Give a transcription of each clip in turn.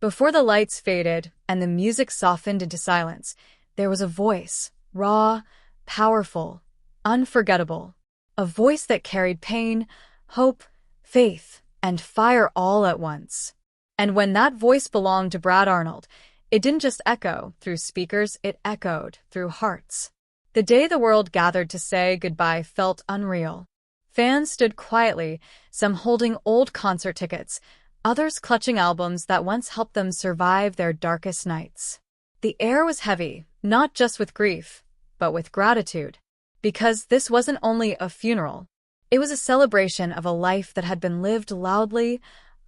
Before the lights faded and the music softened into silence, there was a voice, raw, powerful, unforgettable. A voice that carried pain, hope, faith, and fire all at once. And when that voice belonged to Brad Arnold, it didn't just echo through speakers, it echoed through hearts. The day the world gathered to say goodbye felt unreal. Fans stood quietly, some holding old concert tickets, others clutching albums that once helped them survive their darkest nights. The air was heavy, not just with grief, but with gratitude. Because this wasn't only a funeral. It was a celebration of a life that had been lived loudly,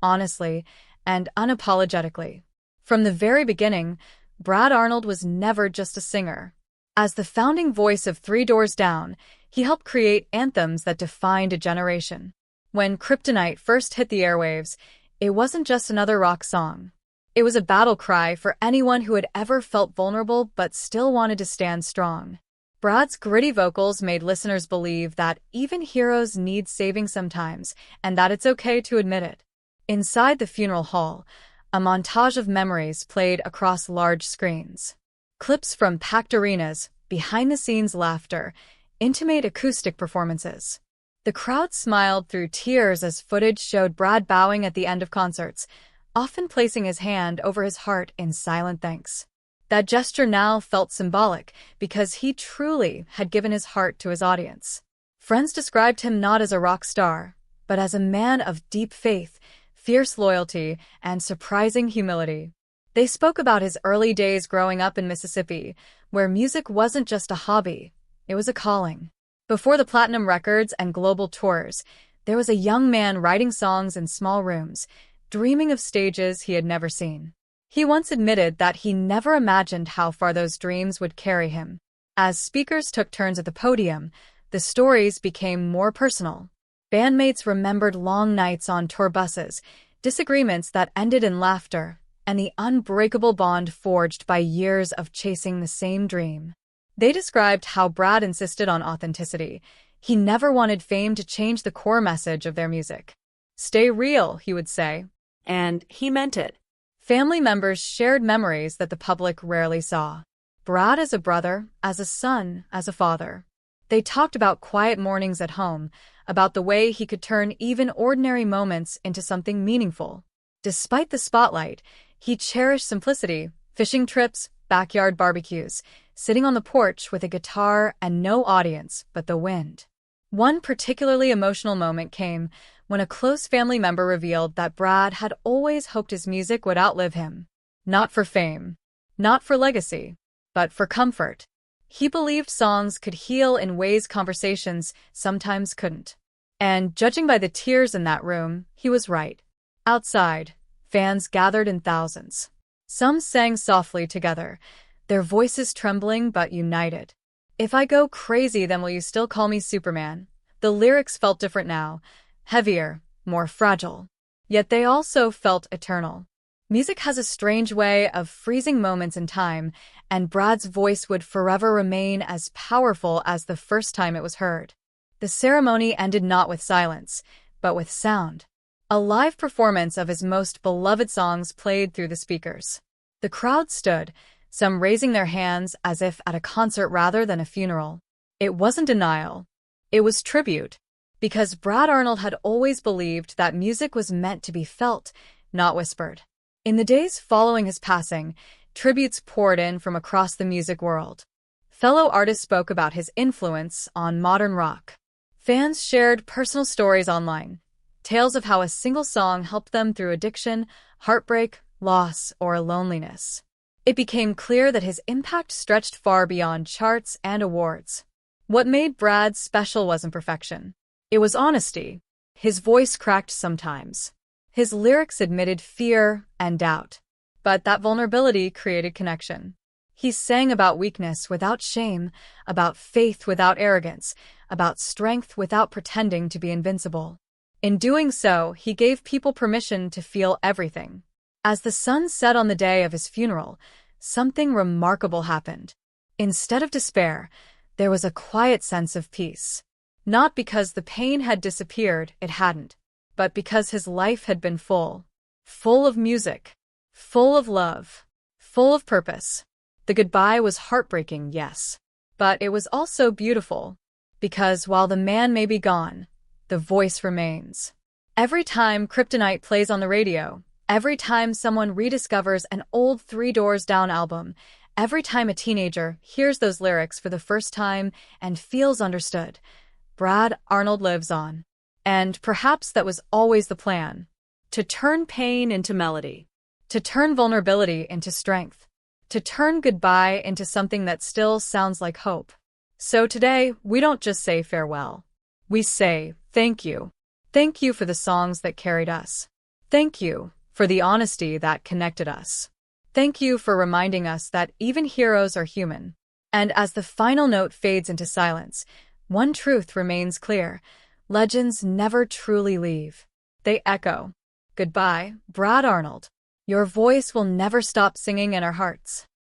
honestly, and unapologetically. From the very beginning, Brad Arnold was never just a singer. As the founding voice of Three Doors Down, he helped create anthems that defined a generation. When Kryptonite first hit the airwaves, it wasn't just another rock song. It was a battle cry for anyone who had ever felt vulnerable but still wanted to stand strong. Brad's gritty vocals made listeners believe that even heroes need saving sometimes, and that it's okay to admit it. Inside the funeral hall, a montage of memories played across large screens. Clips from packed arenas, behind-the-scenes laughter, intimate acoustic performances. The crowd smiled through tears as footage showed Brad bowing at the end of concerts, often placing his hand over his heart in silent thanks. That gesture now felt symbolic because he truly had given his heart to his audience. Friends described him not as a rock star, but as a man of deep faith, fierce loyalty, and surprising humility. They spoke about his early days growing up in Mississippi, where music wasn't just a hobby, it was a calling. Before the platinum records and global tours, there was a young man writing songs in small rooms, dreaming of stages he had never seen. He once admitted that he never imagined how far those dreams would carry him. As speakers took turns at the podium, the stories became more personal. Bandmates remembered long nights on tour buses, disagreements that ended in laughter, and the unbreakable bond forged by years of chasing the same dream. They described how Brad insisted on authenticity. He never wanted fame to change the core message of their music. "Stay real," he would say. And he meant it. Family members shared memories that the public rarely saw. Brad as a brother, as a son, as a father. They talked about quiet mornings at home, about the way he could turn even ordinary moments into something meaningful. Despite the spotlight, he cherished simplicity, fishing trips, backyard barbecues, sitting on the porch with a guitar and no audience but the wind. One particularly emotional moment came when a close family member revealed that Brad had always hoped his music would outlive him. Not for fame, not for legacy, but for comfort. He believed songs could heal in ways conversations sometimes couldn't. And judging by the tears in that room, he was right. Outside, fans gathered in thousands. Some sang softly together, their voices trembling but united. "If I go crazy, then will you still call me Superman?" The lyrics felt different now, heavier, more fragile. Yet they also felt eternal. Music has a strange way of freezing moments in time, and Brad's voice would forever remain as powerful as the first time it was heard. The ceremony ended not with silence, but with sound. A live performance of his most beloved songs played through the speakers. The crowd stood, some raising their hands as if at a concert rather than a funeral. It wasn't denial. It was tribute. Because Brad Arnold had always believed that music was meant to be felt, not whispered. In the days following his passing, tributes poured in from across the music world. Fellow artists spoke about his influence on modern rock. Fans shared personal stories online, tales of how a single song helped them through addiction, heartbreak, loss, or loneliness. It became clear that his impact stretched far beyond charts and awards. What made Brad special wasn't perfection. It was honesty. His voice cracked sometimes. His lyrics admitted fear and doubt. But that vulnerability created connection. He sang about weakness without shame, about faith without arrogance, about strength without pretending to be invincible. In doing so, he gave people permission to feel everything. As the sun set on the day of his funeral, something remarkable happened. Instead of despair, there was a quiet sense of peace. Not because the pain had disappeared, it hadn't, but because his life had been full. Full of music, full of love, full of purpose. The goodbye was heartbreaking, yes, but it was also beautiful, because while the man may be gone, the voice remains. Every time Kryptonite plays on the radio, every time someone rediscovers an old Three Doors Down album, every time a teenager hears those lyrics for the first time and feels understood, Brad Arnold lives on. And perhaps that was always the plan. To turn pain into melody. To turn vulnerability into strength. To turn goodbye into something that still sounds like hope. So today, we don't just say farewell. We say thank you. Thank you for the songs that carried us. Thank you for the honesty that connected us. Thank you for reminding us that even heroes are human. And as the final note fades into silence, one truth remains clear. Legends never truly leave. They echo. Goodbye, Brad Arnold. Your voice will never stop singing in our hearts.